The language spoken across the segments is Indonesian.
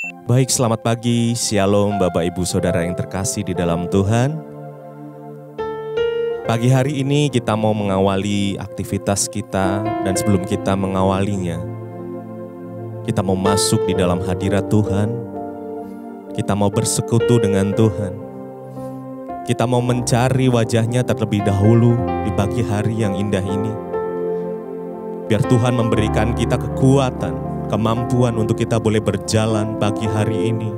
Baik, selamat pagi, shalom Bapak Ibu Saudara yang terkasih di dalam Tuhan. Pagi hari ini kita mau mengawali aktivitas kita, dan sebelum kita mengawalinya, kita mau masuk di dalam hadirat Tuhan. Kita mau bersekutu dengan Tuhan. Kita mau mencari wajah-Nya terlebih dahulu di pagi hari yang indah ini. Biar Tuhan memberikan kita kekuatan, kemampuan untuk kita boleh berjalan pagi hari ini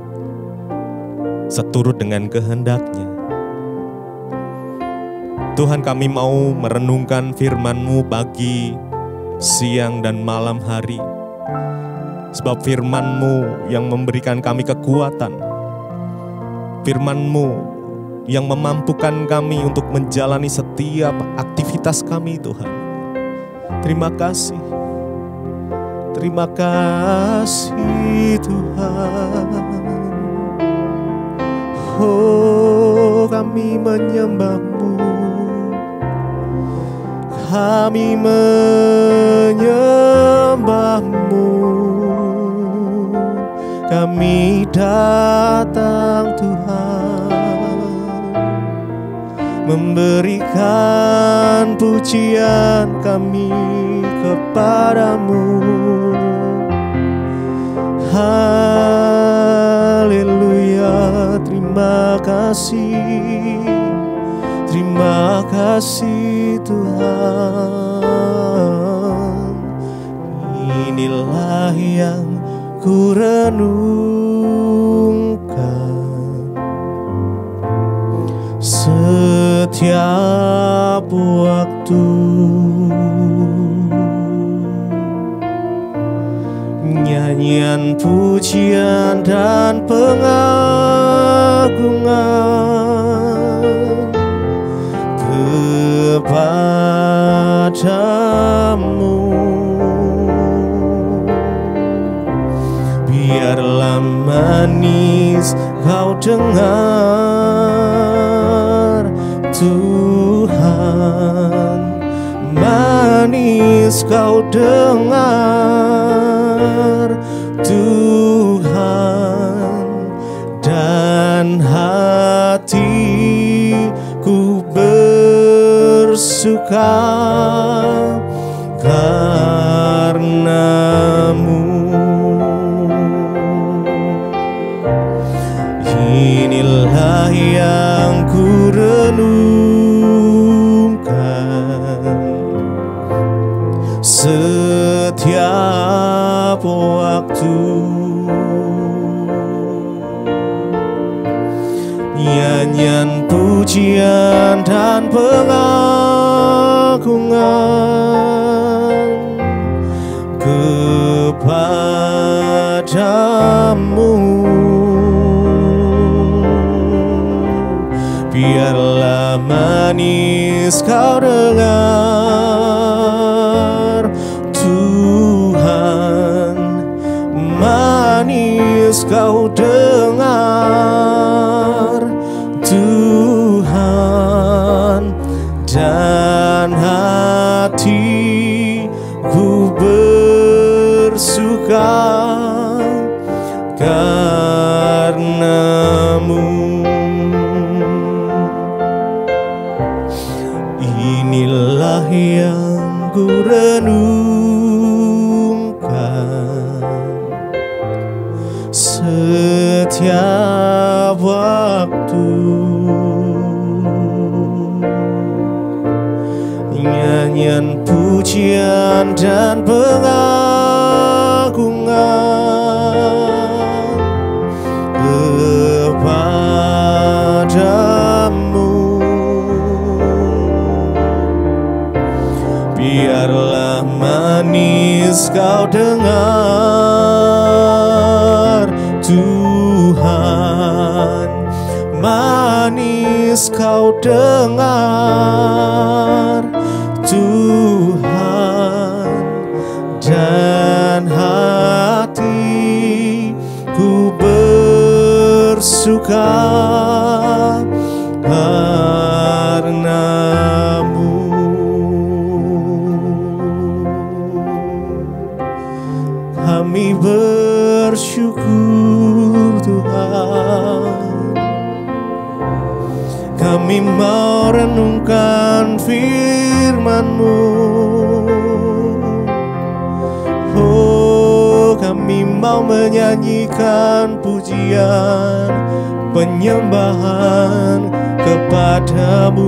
seturut dengan kehendak-Nya. Tuhan, kami mau merenungkan firman-Mu pagi, siang, dan malam hari. Sebab firman-Mu yang memberikan kami kekuatan, firman-Mu yang memampukan kami untuk menjalani setiap aktivitas kami, Tuhan. Terima kasih. Terima kasih Tuhan. Oh, kami menyembah-Mu. Kami menyembah-Mu. Kami datang Tuhan, memberikan pujian kami kepadamu. Haleluya, terima kasih Tuhan. Inilah yang ku renungkan setiap waktu. Nyanyian, pujian, dan pengagungan kepadamu. Biarlah manis kau dengar Tuhan, manis kau dengar Tuhan, dan hatiku bersuka karena-Mu. Inilah yang ku renungkan setiap waktu. Nyanyian, pujian, dan pengagungan kepadamu. Biarlah manis kau dengar Tuhan, manis kau dengar Tuhan, dan hatiku bersuka karena-Mu. Inilah yang ku renungkan setiap waktu. Nyanyian, pujian, dan pengagungan kepadamu. Biarlah manis kau dengar Tuhan, manis kau dengar Tuhan, dan hatiku bersuka karena-Mu. Kami bersyukur Tuhan, kami mau renungkan firman-Mu. Oh, kami mau menyanyikan pujian penyembahan kepadamu.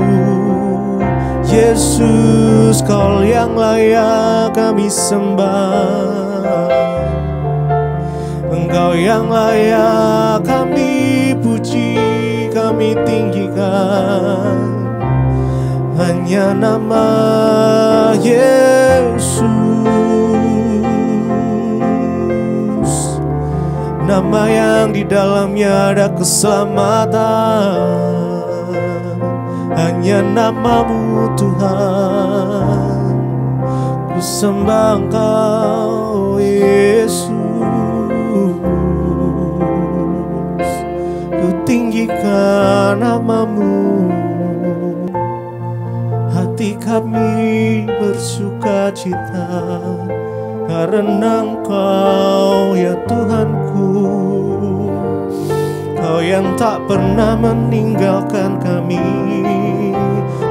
Yesus, Kau yang layak kami sembah, Engkau yang layak kami puji, kami tinggikan. Hanya nama Yesus, nama yang di dalamnya ada keselamatan. Hanya nama-Mu Tuhan, ku sembah Engkau Yesus, ku tinggikan nama-Mu. Hati kami bersuka cita karena Engkau ya Tuhanku, Kau yang tak pernah meninggalkan kami.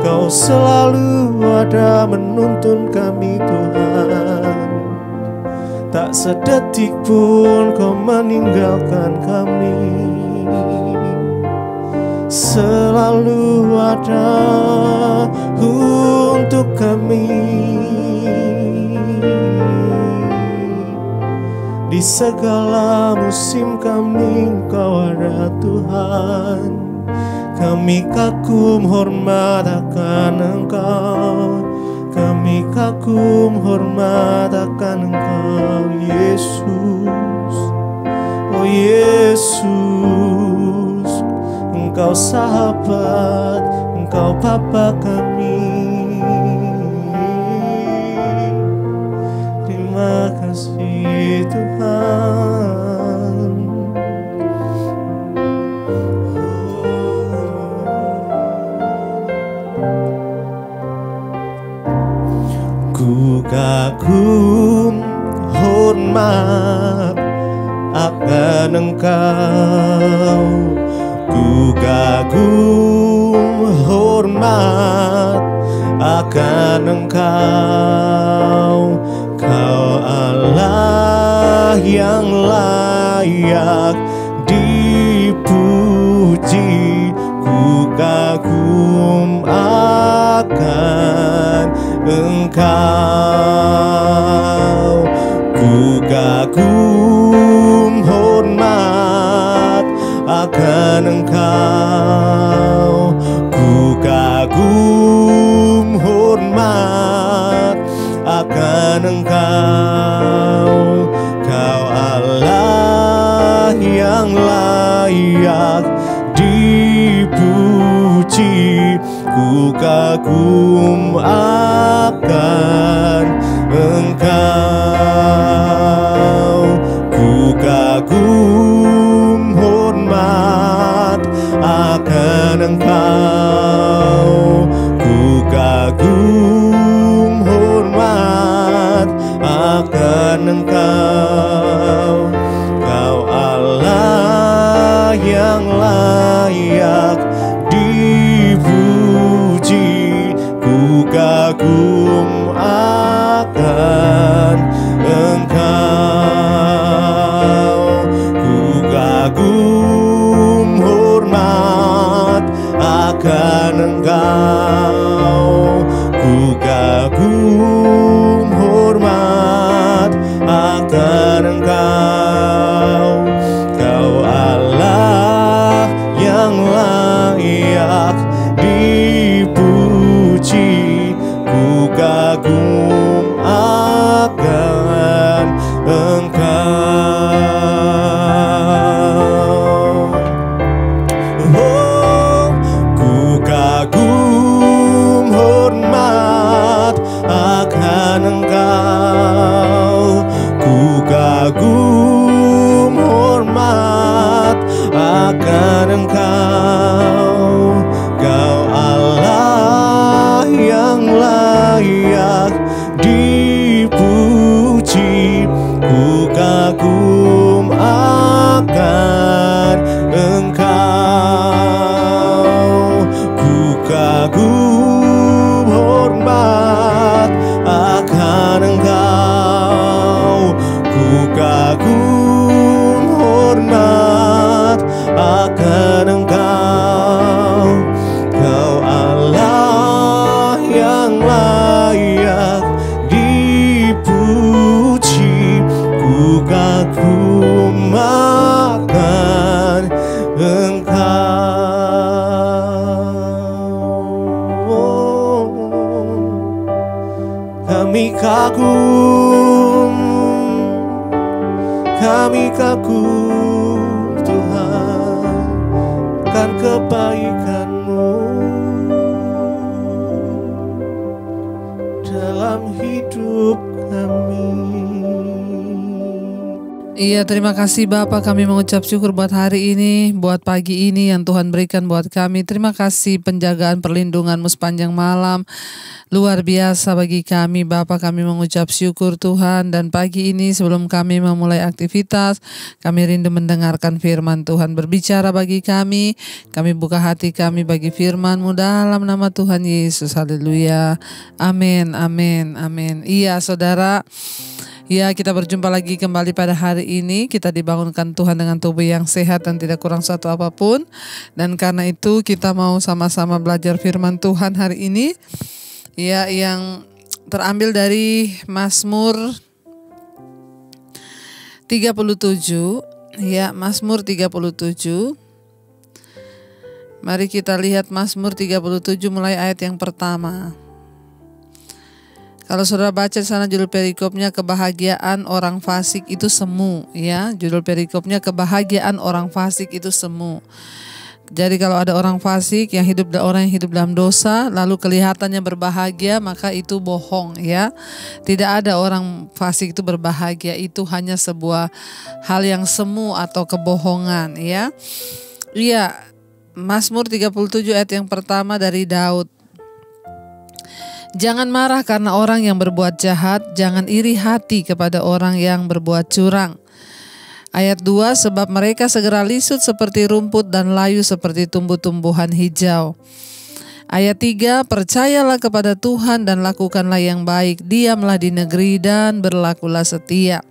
Kau selalu ada menuntun kami Tuhan, tak sedetik pun Kau meninggalkan kami. Selalu ada untuk kami. Di segala musim kami Engkau ada Tuhan. Kami kagum hormat akan Engkau, kami kagum hormat akan Engkau Yesus. Oh Yesus, Engkau sahabat, Engkau Bapa kami. Terima kasih Tuhan. Ku kagum hormat akan Engkau, ku kagum hormat akan Engkau. Kau Allah yang layak dipuji, ku kagum akan Engkau. Ku kagum hormat akan Engkau, ku kagum hormat akan Engkau. Kau Allah yang layak dipuji, ku kagum akan Engkau. Ku kagum hormat akan Engkau, ku kagum hormat akan Engkau. Kau Allah yang layak dipuji, ku kagum akan Engkau. Ku kagum hormat akan Engkau, ku kagum hormat akan Engkau. Kau Allah yang layak dipuji, ku kagum akan Engkau. Oh, ku kagum hormat akan Engkau, ku kagum hormat akan Engkau. Kau Allah yang layak dipuji, ku ku kagum akan Engkau, ku kagum hormat akan Engkau, ku kagum hormat akan Engkau. Kau Allah yang layak dipuji, ku kagum akan Engkau. Kami kagum Tuhan akan kebaikan-Mu dalam hidup kami. Iya, terima kasih Bapak, kami mengucap syukur buat hari ini, buat pagi ini yang Tuhan berikan buat kami. Terima kasih penjagaan perlindungan-Mu sepanjang malam, luar biasa bagi kami Bapak. Kami mengucap syukur Tuhan, dan pagi ini sebelum kami memulai aktivitas, kami rindu mendengarkan firman Tuhan. Berbicara bagi kami buka hati kami bagi firman-Mu dalam nama Tuhan Yesus. Haleluya, amin, amin, amin. Iya saudara, ya, kita berjumpa lagi kembali pada hari ini. Kita dibangunkan Tuhan dengan tubuh yang sehat dan tidak kurang satu apapun. Dan karena itu kita mau sama-sama belajar firman Tuhan hari ini, ya, yang terambil dari Mazmur 37. Ya, Mazmur 37. Mari kita lihat Mazmur 37 mulai ayat yang pertama. Kalau saudara baca di sana judul perikopnya kebahagiaan orang fasik itu semu, ya. Judul perikopnya kebahagiaan orang fasik itu semu. Jadi kalau ada orang fasik yang hidup dalam dosa lalu kelihatannya berbahagia, maka itu bohong, ya. Tidak ada orang fasik itu berbahagia, itu hanya sebuah hal yang semu atau kebohongan, ya. Iya, Mazmur 37 ayat yang pertama dari Daud. Jangan marah karena orang yang berbuat jahat, jangan iri hati kepada orang yang berbuat curang. Ayat 2, sebab mereka segera lisut seperti rumput dan layu seperti tumbuh-tumbuhan hijau. Ayat 3, percayalah kepada Tuhan dan lakukanlah yang baik, diamlah di negeri dan berlakulah setia.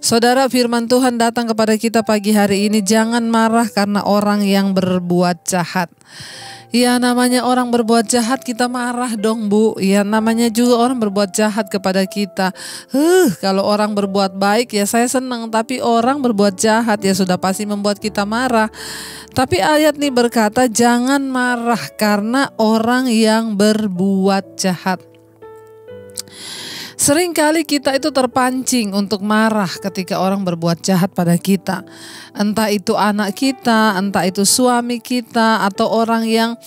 Saudara, firman Tuhan datang kepada kita pagi hari ini, jangan marah karena orang yang berbuat jahat. Ya, namanya orang berbuat jahat kita marah dong Bu. Ya, namanya juga orang berbuat jahat kepada kita. Kalau orang berbuat baik ya saya senang, tapi orang berbuat jahat ya sudah pasti membuat kita marah. Tapi ayat ini berkata jangan marah karena orang yang berbuat jahat. Seringkali kita itu terpancing untuk marah ketika orang berbuat jahat pada kita. Entah itu anak kita, entah itu suami kita, atau orang yang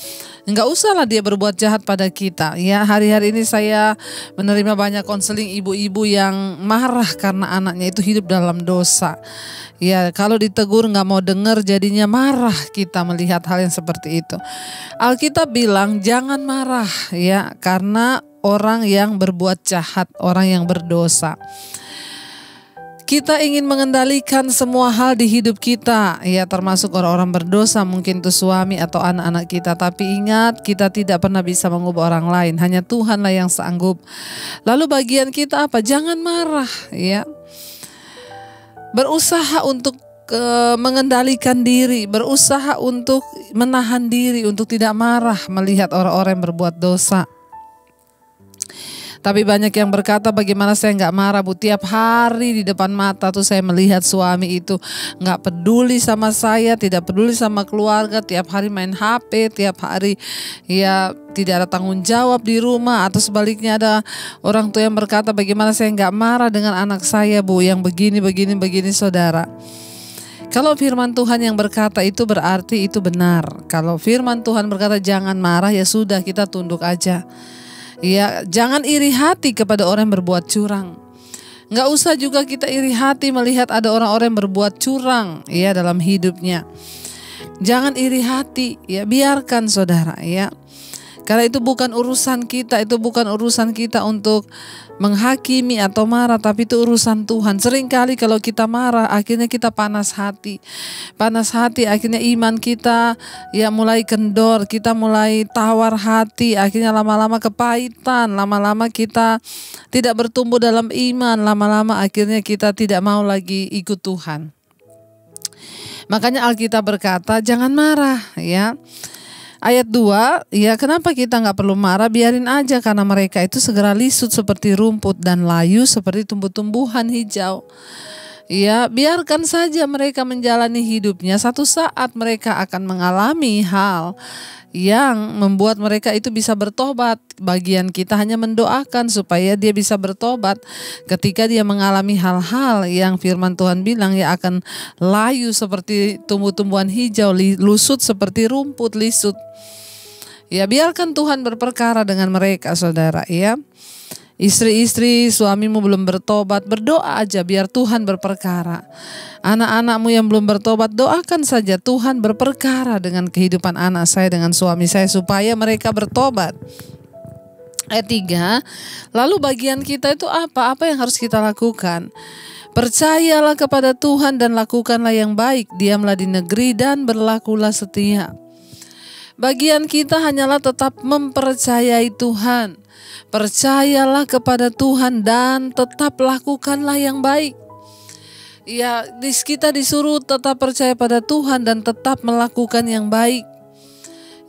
enggak usahlah dia berbuat jahat pada kita. Ya, hari-hari ini saya menerima banyak konseling ibu-ibu yang marah karena anaknya itu hidup dalam dosa. Ya, kalau ditegur enggak mau dengar, jadinya marah kita melihat hal yang seperti itu. Alkitab bilang jangan marah, ya, karena orang yang berbuat jahat, orang yang berdosa. Kita ingin mengendalikan semua hal di hidup kita, ya, termasuk orang-orang berdosa, mungkin itu suami atau anak-anak kita. Tapi ingat, kita tidak pernah bisa mengubah orang lain, hanya Tuhanlah yang sanggup. Lalu bagian kita apa? Jangan marah, ya. Berusaha untuk mengendalikan diri, berusaha untuk menahan diri, untuk tidak marah melihat orang-orang yang berbuat dosa. Tapi banyak yang berkata bagaimana saya gak marah Bu, tiap hari di depan mata tuh saya melihat suami itu gak peduli sama saya, tidak peduli sama keluarga, tiap hari main HP, tiap hari ya tidak ada tanggung jawab di rumah. Atau sebaliknya ada orang tua yang berkata bagaimana saya gak marah dengan anak saya Bu yang begini saudara. Kalau firman Tuhan yang berkata itu berarti itu benar. Kalau firman Tuhan berkata jangan marah, ya sudah kita tunduk aja. Ya, jangan iri hati kepada orang yang berbuat curang. Nggak usah juga kita iri hati melihat ada orang-orang yang berbuat curang ya dalam hidupnya. Jangan iri hati, ya biarkan saudara ya. Karena itu bukan urusan kita, itu bukan urusan kita untuk menghakimi atau marah, tapi itu urusan Tuhan. Seringkali kalau kita marah, akhirnya kita panas hati. Panas hati, akhirnya iman kita ya mulai kendor, kita mulai tawar hati, akhirnya lama-lama kepahitan, lama-lama kita tidak bertumbuh dalam iman, lama-lama akhirnya kita tidak mau lagi ikut Tuhan. Makanya Alkitab berkata, jangan marah ya. Ayat 2, ya kenapa kita nggak perlu marah? Biarin aja, karena mereka itu segera lisut seperti rumput dan layu seperti tumbuh-tumbuhan hijau. Ya, biarkan saja mereka menjalani hidupnya. Satu saat mereka akan mengalami hal yang membuat mereka itu bisa bertobat. Bagian kita hanya mendoakan supaya dia bisa bertobat. Ketika dia mengalami hal-hal yang firman Tuhan bilang ya akan layu seperti tumbuh-tumbuhan hijau, lusut seperti rumput lisut. Ya, biarkan Tuhan berperkara dengan mereka, saudara ya. Istri-istri, suamimu belum bertobat, berdoa aja biar Tuhan berperkara. Anak-anakmu yang belum bertobat, doakan saja Tuhan berperkara dengan kehidupan anak saya, dengan suami saya, supaya mereka bertobat. Ayat 3, lalu bagian kita itu apa? Apa yang harus kita lakukan? Percayalah kepada Tuhan dan lakukanlah yang baik, diamlah di negeri dan berlakulah setia. Bagian kita hanyalah tetap mempercayai Tuhan. Percayalah kepada Tuhan dan tetap lakukanlah yang baik. Ya, kita disuruh tetap percaya pada Tuhan dan tetap melakukan yang baik.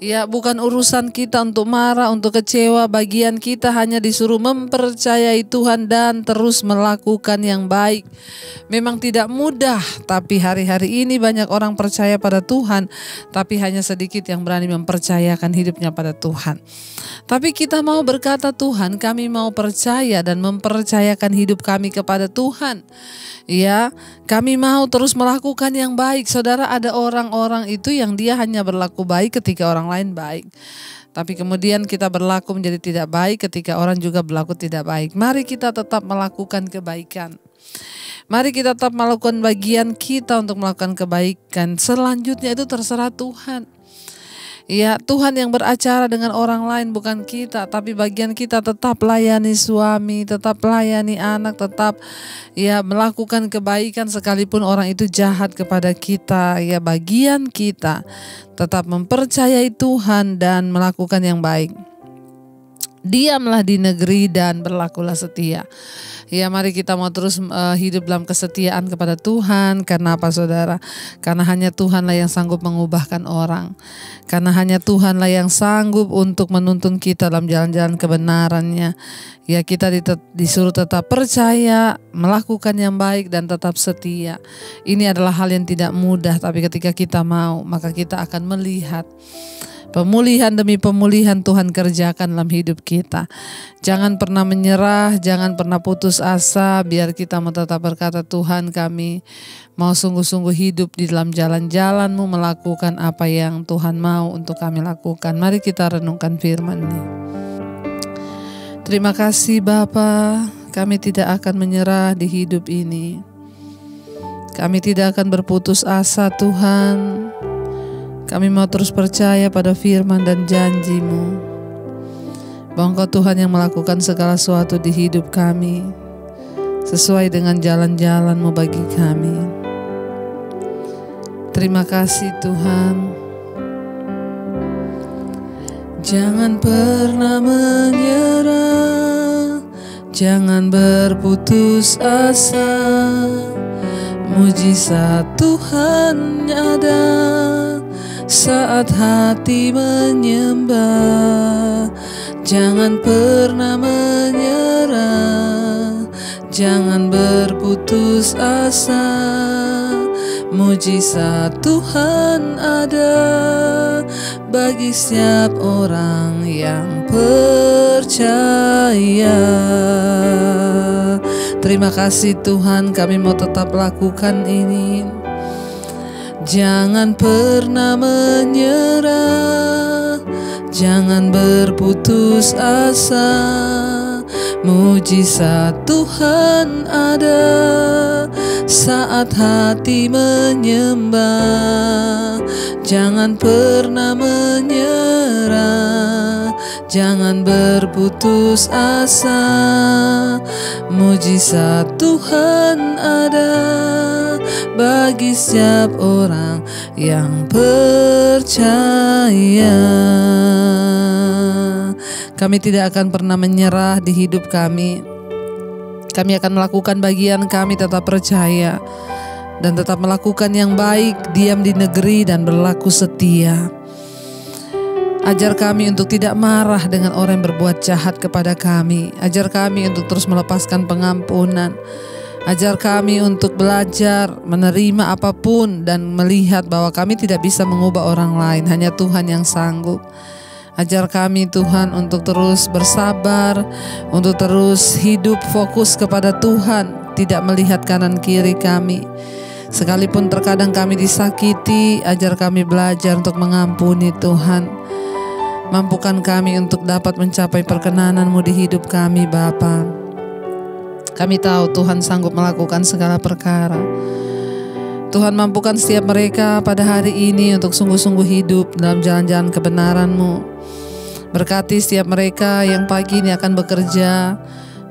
Ya, bukan urusan kita untuk marah, untuk kecewa. Bagian kita hanya disuruh mempercayai Tuhan dan terus melakukan yang baik. Memang tidak mudah, tapi hari-hari ini banyak orang percaya pada Tuhan, tapi hanya sedikit yang berani mempercayakan hidupnya pada Tuhan. Tapi kita mau berkata, Tuhan, kami mau percaya dan mempercayakan hidup kami kepada Tuhan. Ya, kami mau terus melakukan yang baik. Saudara, ada orang-orang itu yang dia hanya berlaku baik ketika orang lain baik. Tapi kemudian kita berlaku menjadi tidak baik ketika orang juga berlaku tidak baik. Mari kita tetap melakukan kebaikan. Mari kita tetap melakukan bagian kita untuk melakukan kebaikan. Selanjutnya itu terserah Tuhan. Ya, Tuhan yang beracara dengan orang lain, bukan kita. Tapi bagian kita tetap layani suami, tetap layani anak, tetap ya melakukan kebaikan sekalipun orang itu jahat kepada kita. Ya, bagian kita tetap mempercayai Tuhan dan melakukan yang baik. Diamlah di negeri dan berlakulah setia. Ya, mari kita mau terus hidup dalam kesetiaan kepada Tuhan. Karena apa, saudara? Karena hanya Tuhanlah yang sanggup mengubahkan orang. Karena hanya Tuhanlah yang sanggup untuk menuntun kita dalam jalan-jalan kebenarannya. Ya, kita disuruh tetap percaya, melakukan yang baik dan tetap setia. Ini adalah hal yang tidak mudah, tapi ketika kita mau, maka kita akan melihat pemulihan demi pemulihan Tuhan kerjakan dalam hidup kita. Jangan pernah menyerah, jangan pernah putus asa. Biar kita mau tetap berkata, Tuhan, kami mau sungguh-sungguh hidup di dalam jalan-jalan-Mu, melakukan apa yang Tuhan mau untuk kami lakukan. Mari kita renungkan firman-Nya. Terima kasih Bapa, kami tidak akan menyerah di hidup ini. Kami tidak akan berputus asa, Tuhan. Kami mau terus percaya pada firman dan janji-Mu, bahwa Engkau Tuhan yang melakukan segala sesuatu di hidup kami sesuai dengan jalan-jalan-Mu bagi kami. Terima kasih Tuhan. Jangan pernah menyerah, jangan berputus asa. Mujizat Tuhan ada saat hati menyembah. Jangan pernah menyerah, jangan berputus asa. Mujizat Tuhan ada bagi setiap orang yang percaya. Terima kasih Tuhan, kami mau tetap lakukan ini. Jangan pernah menyerah, jangan berputus asa. Mujizat Tuhan ada saat hati menyembah. Jangan pernah menyerah, Jangan berputus asa, mujizat Tuhan ada bagi setiap orang yang percaya. Kami tidak akan pernah menyerah di hidup kami. Kami akan melakukan bagian kami, tetap percaya dan tetap melakukan yang baik, diam di negeri dan berlaku setia. Ajar kami untuk tidak marah dengan orang yang berbuat jahat kepada kami. Ajar kami untuk terus melepaskan pengampunan. Ajar kami untuk belajar menerima apapun dan melihat bahwa kami tidak bisa mengubah orang lain, hanya Tuhan yang sanggup. Ajar kami Tuhan untuk terus bersabar, untuk terus hidup fokus kepada Tuhan, tidak melihat kanan kiri kami. Sekalipun terkadang kami disakiti, ajar kami belajar untuk mengampuni Tuhan. Mampukan kami untuk dapat mencapai perkenanan-Mu di hidup kami Bapa. Kami tahu Tuhan sanggup melakukan segala perkara. Tuhan mampukan setiap mereka pada hari ini untuk sungguh-sungguh hidup dalam jalan-jalan kebenaran-Mu. Berkati setiap mereka yang pagi ini akan bekerja,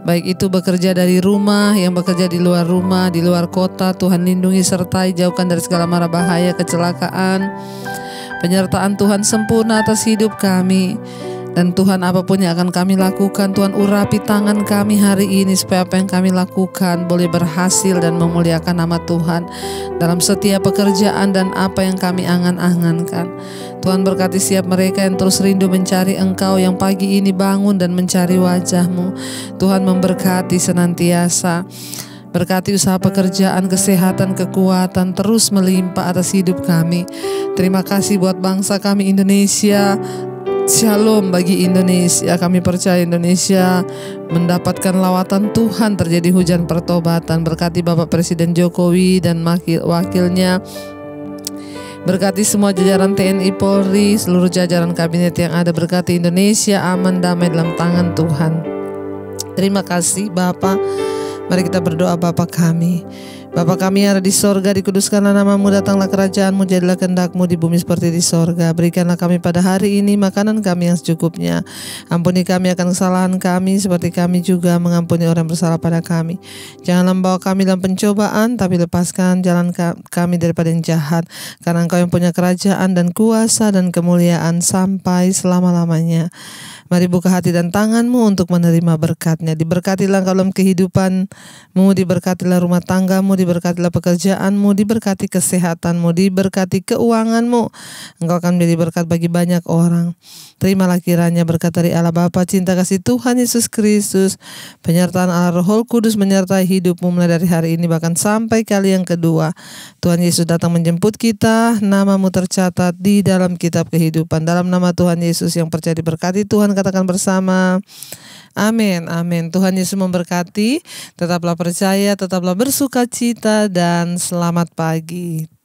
baik itu bekerja dari rumah, yang bekerja di luar rumah, di luar kota. Tuhan lindungi sertai, jauhkan dari segala mara bahaya, kecelakaan. Penyertaan Tuhan sempurna atas hidup kami. Dan Tuhan, apapun yang akan kami lakukan, Tuhan urapi tangan kami hari ini supaya apa yang kami lakukan boleh berhasil dan memuliakan nama Tuhan dalam setiap pekerjaan dan apa yang kami angan-angankan. Tuhan berkati setiap mereka yang terus rindu mencari Engkau, yang pagi ini bangun dan mencari wajah-Mu. Tuhan memberkati senantiasa. Berkati usaha pekerjaan, kesehatan, kekuatan terus melimpah atas hidup kami. Terima kasih buat bangsa kami Indonesia. Shalom bagi Indonesia. Kami percaya Indonesia mendapatkan lawatan Tuhan, terjadi hujan pertobatan. Berkati Bapak Presiden Jokowi dan wakilnya. Berkati semua jajaran TNI Polri, seluruh jajaran kabinet yang ada. Berkati Indonesia aman, damai dalam tangan Tuhan. Terima kasih Bapak. Mari kita berdoa. Bapa kami, Bapa kami yang ada di sorga, dikuduskanlah nama-Mu, datanglah kerajaan-Mu, jadilah kehendak-Mu di bumi seperti di sorga. Berikanlah kami pada hari ini makanan kami yang secukupnya. Ampuni kami akan kesalahan kami, seperti kami juga mengampuni orang yang bersalah pada kami. Janganlah membawa kami dalam pencobaan, tapi lepaskan jalan kami daripada yang jahat. Karena Engkau yang punya kerajaan dan kuasa dan kemuliaan sampai selama-lamanya. Mari buka hati dan tangan-Mu untuk menerima berkat-Nya. Diberkatilah Engkau dalam kehidupan-Mu, diberkatilah rumah tangga-Mu, diberkatilah pekerjaan-Mu, diberkati kesehatan-Mu, diberkati keuangan-Mu. Engkau akan menjadi berkat bagi banyak orang. Terimalah kiranya berkat dari Allah Bapa, cinta kasih Tuhan Yesus Kristus, penyertaan Allah Roh Kudus menyertai hidup-Mu mulai dari hari ini bahkan sampai kali yang kedua. Tuhan Yesus datang menjemput kita, nama-Mu tercatat di dalam kitab kehidupan. Dalam nama Tuhan Yesus yang percaya diberkati Tuhan, katakan bersama, amin, amin. Tuhan Yesus memberkati. Tetaplah percaya, tetaplah bersuka cita, dan selamat pagi.